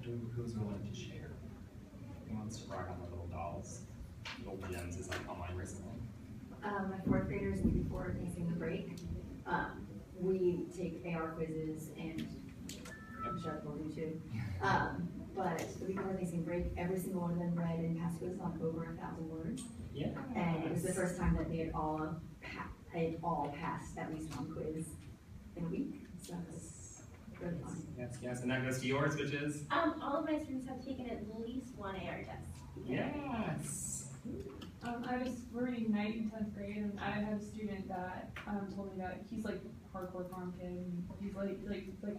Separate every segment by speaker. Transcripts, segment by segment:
Speaker 1: Who's willing to share? Who wants to brag on their little dolls? Little gems is like online recently.
Speaker 2: My fourth graders, week before facing the break, we take AR quizzes and Michelle will do too. But the week before facing break, every single one of them read and passed quizzes on over 1,000 words.
Speaker 1: Yeah.
Speaker 2: And it was the first time that they had all passed at least one quiz in a week. So it was really fun.
Speaker 1: Yes, yes, and that goes to yours, which is?
Speaker 3: All of my students have taken at least one AR test.
Speaker 1: Yes.
Speaker 4: We're in 9th and 10th grade, and I had a student that told me that he's like hardcore farm kid. And he's like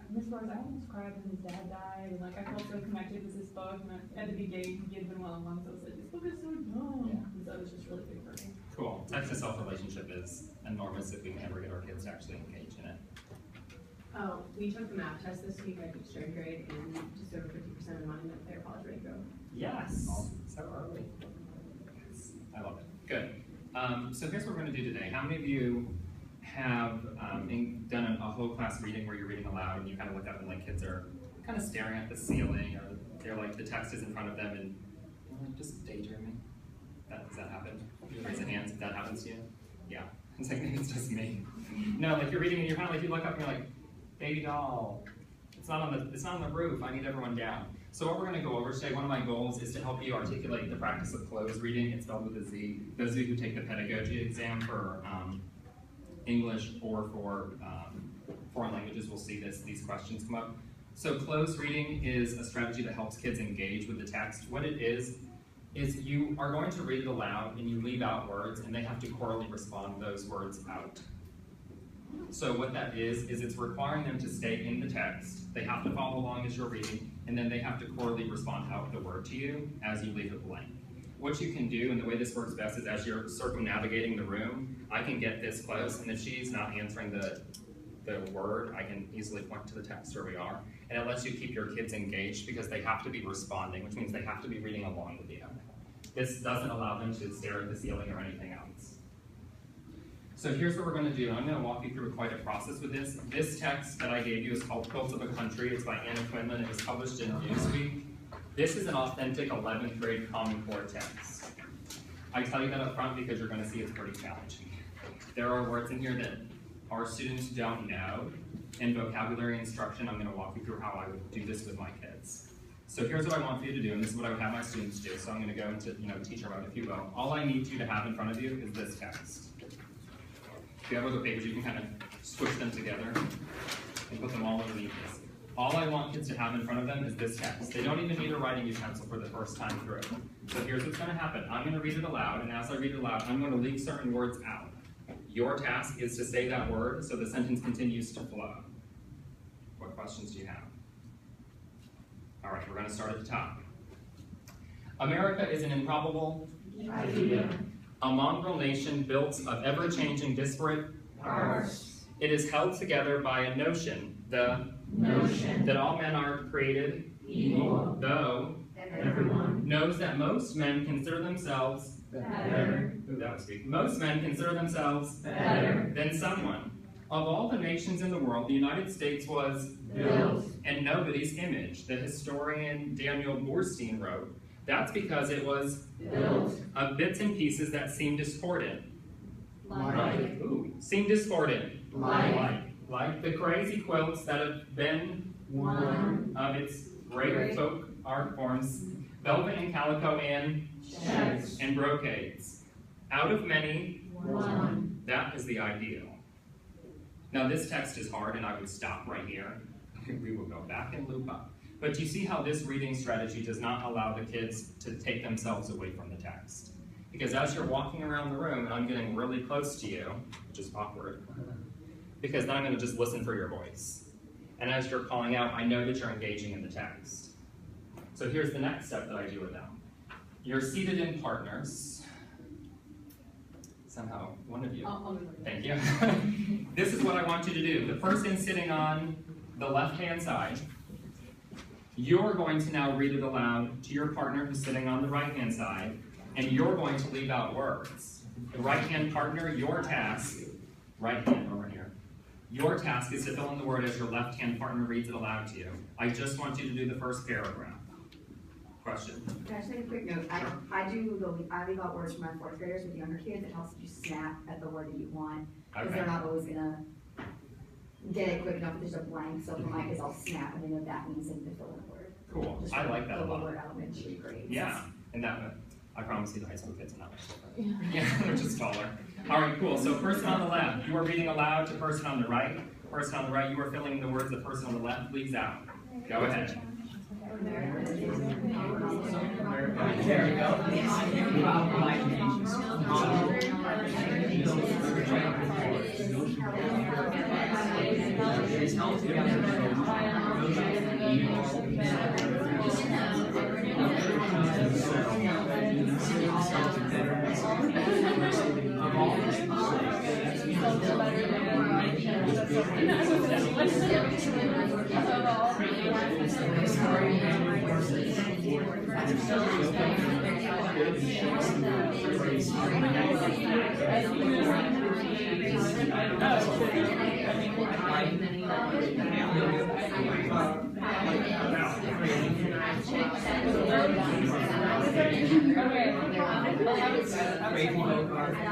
Speaker 4: Miss Rose, I almost cried when his dad died, and like I felt so connected with this book. And at the beginning, he had been one-on-one, so I was like, this book is so dumb.
Speaker 1: Yeah.
Speaker 4: And so it was just really big for me.
Speaker 1: Cool. Text-to-self relationship is enormous if we can ever get our kids to actually engage in it.
Speaker 5: Oh, we took the math test this week at each third grade, and just over 50% of mine met their college ready to go.
Speaker 1: Yes. So early. Yes. I love it. Good. So here's what we're going to do today. How many of you have done a whole class reading where you're reading aloud and you kind of look up and like kids are kind of staring at the ceiling, or they're like the text is in front of them and like just daydreaming? Does that happen? Raise your hands if that happens to you. Yeah. It's like maybe it's just me. No, like you're reading and you're kind of like you look up and you're like, baby doll. It's not on the roof. I need everyone down. So what we're going to go over today, one of my goals is to help you articulate the practice of cloze reading. It's spelled with a Z. Those of you who take the pedagogy exam for English or for foreign languages will see these questions come up. So cloze reading is a strategy that helps kids engage with the text. What it is you are going to read it aloud and you leave out words and they have to chorally respond those words out. So what that is it's requiring them to stay in the text. They have to follow along as you're reading, and then they have to chorally respond out the word to you as you leave it blank. What you can do, and the way this works best, is as you're circumnavigating the room, I can get this close, and if she's not answering the word, I can easily point to the text where we are. And it lets you keep your kids engaged because they have to be responding, which means they have to be reading along with you. This doesn't allow them to stare at the ceiling or anything else. So here's what we're going to do. I'm going to walk you through quite a process with this. This text that I gave you is called Quilts of a Country. It's by Anna Quinlan. It was published in Newsweek. This is an authentic 11th grade Common Core text. I tell you that up front because you're going to see it's pretty challenging. There are words in here that our students don't know. In vocabulary instruction, I'm going to walk you through how I would do this with my kids. So here's what I want for you to do, and this is what I would have my students do. So I'm going to go into teacher mode, if you will. All I need you to have in front of you is this text. If you have other papers, you can kind of squish them together and put them all underneath this. All I want kids to have in front of them is this text. They don't even need a writing utensil for the first time through. So here's what's going to happen. I'm going to read it aloud, and as I read it aloud, I'm going to leave certain words out. Your task is to say that word so the sentence continues to flow. What questions do you have? All right, we're going to start at the top. America is an improbable
Speaker 5: idea.
Speaker 1: A mongrel nation built of ever-changing disparate
Speaker 5: parts.
Speaker 1: It is held together by a notion, the
Speaker 5: notion
Speaker 1: that all men are created
Speaker 5: equal,
Speaker 1: though
Speaker 5: everyone
Speaker 1: knows that most men consider themselves
Speaker 5: better.
Speaker 1: Ooh, that was sweet. Most men consider themselves
Speaker 5: better
Speaker 1: than someone. Of all the nations in the world, the United States was
Speaker 5: built
Speaker 1: in nobody's image. The historian Daniel Borstein wrote, that's because it was
Speaker 5: built
Speaker 1: of bits and pieces that seem discordant.
Speaker 5: like
Speaker 1: Seem discordant.
Speaker 5: like
Speaker 1: the crazy quilts that have been
Speaker 5: one
Speaker 1: of its great folk art forms, velvet and calico and
Speaker 5: checks
Speaker 1: and brocades. Out of many,
Speaker 5: one.
Speaker 1: that is the ideal. Now this text is hard and I would stop right here. We will go back and loop up. But you see how this reading strategy does not allow the kids to take themselves away from the text. Because as you're walking around the room and I'm getting really close to you, which is awkward, because then I'm going to just listen for your voice. And as you're calling out, I know that you're engaging in the text. So here's the next step that I do with them. You're seated in partners. Somehow, one of you. Thank you. This is what I want you to do. The person sitting on the left-hand side, you're going to now read it aloud to your partner who's sitting on the right-hand side, and you're going to leave out words. The right-hand partner, your task, right hand over here, Your task is to fill in the word as your left-hand partner reads it aloud to you. I just want you to do the first paragraph. Question?
Speaker 2: Can I just make a quick note? I leave out words for my fourth graders with younger kids. It helps you snap at the word that you want. Because they're not always gonna get it quick enough if there's a blank. So for my kids, I'll snap and they know that means they need to fill in a word.
Speaker 1: Cool.
Speaker 2: Just
Speaker 1: I like that a
Speaker 2: the
Speaker 1: lot.
Speaker 2: lower elementary grades.
Speaker 1: Yeah, and that, I promise you the high school kids are not much different. Yeah, they're just taller. All right, cool. So person on the left, you are reading aloud to person on the right. Person on the right, you are filling in the words the person on the left leaves out. Go ahead.
Speaker 6: There we go.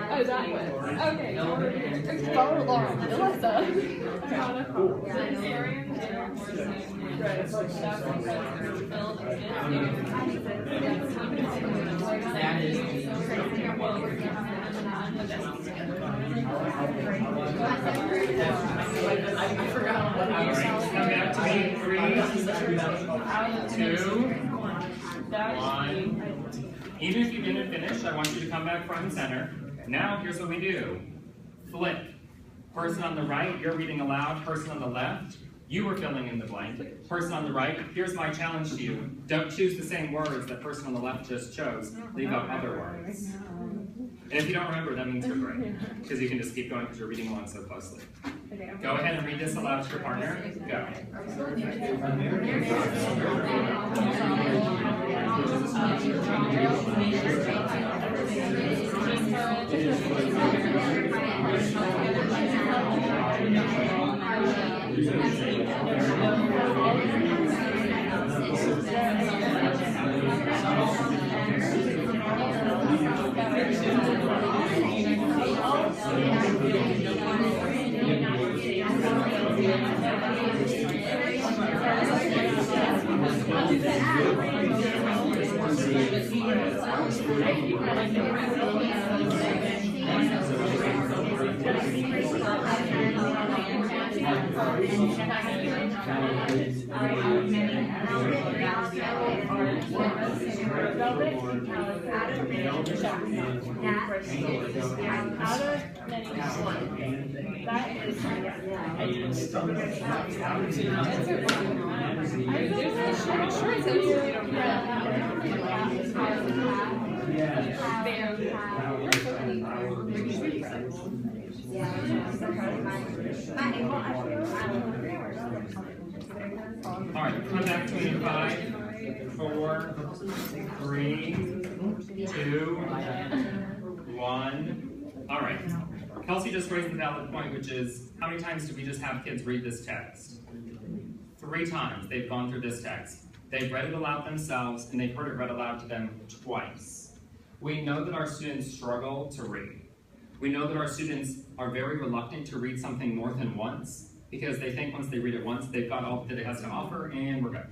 Speaker 4: Oh, that way. Okay. Follow along. Alyssa.
Speaker 6: I forgot what
Speaker 1: All right, come back to me. 3, 2, 1. Even if you didn't finish, I want you to come back front and center. Now, here's what we do. Flip. Person on the right, you're reading aloud. Person on the left, you were filling in the blank. Person on the right, here's my challenge to you. Don't choose the same words that person on the left just chose. Leave out other words. And if you don't remember, that means you're great. Because you can just keep going because you're reading along so closely. Go ahead and read this aloud to your partner. Go. All right, come back to me in 5, 4, 3, 2, 1. All right. Kelsey just raised the valid point, which is, how many times do we just have kids read this text? 3 times they've gone through this text. They've read it aloud themselves, and they've heard it read aloud to them twice. We know that our students struggle to read. We know that our students are very reluctant to read something more than once, because they think once they read it once, they've got all that it has to offer, and we're good.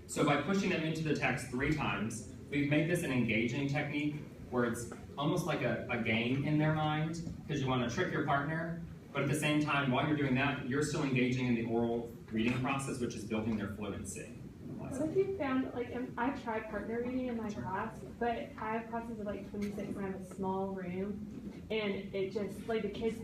Speaker 1: So by pushing them into the text 3 times, we've made this an engaging technique where it's almost like a game in their mind, because you want to trick your partner, but at the same time, while you're doing that, you're still engaging in the oral reading process, which is building their fluency.
Speaker 4: What have you found, like, I've tried partner reading in my class, but I have classes of like 26 and I have a small room, and it just, like, the kids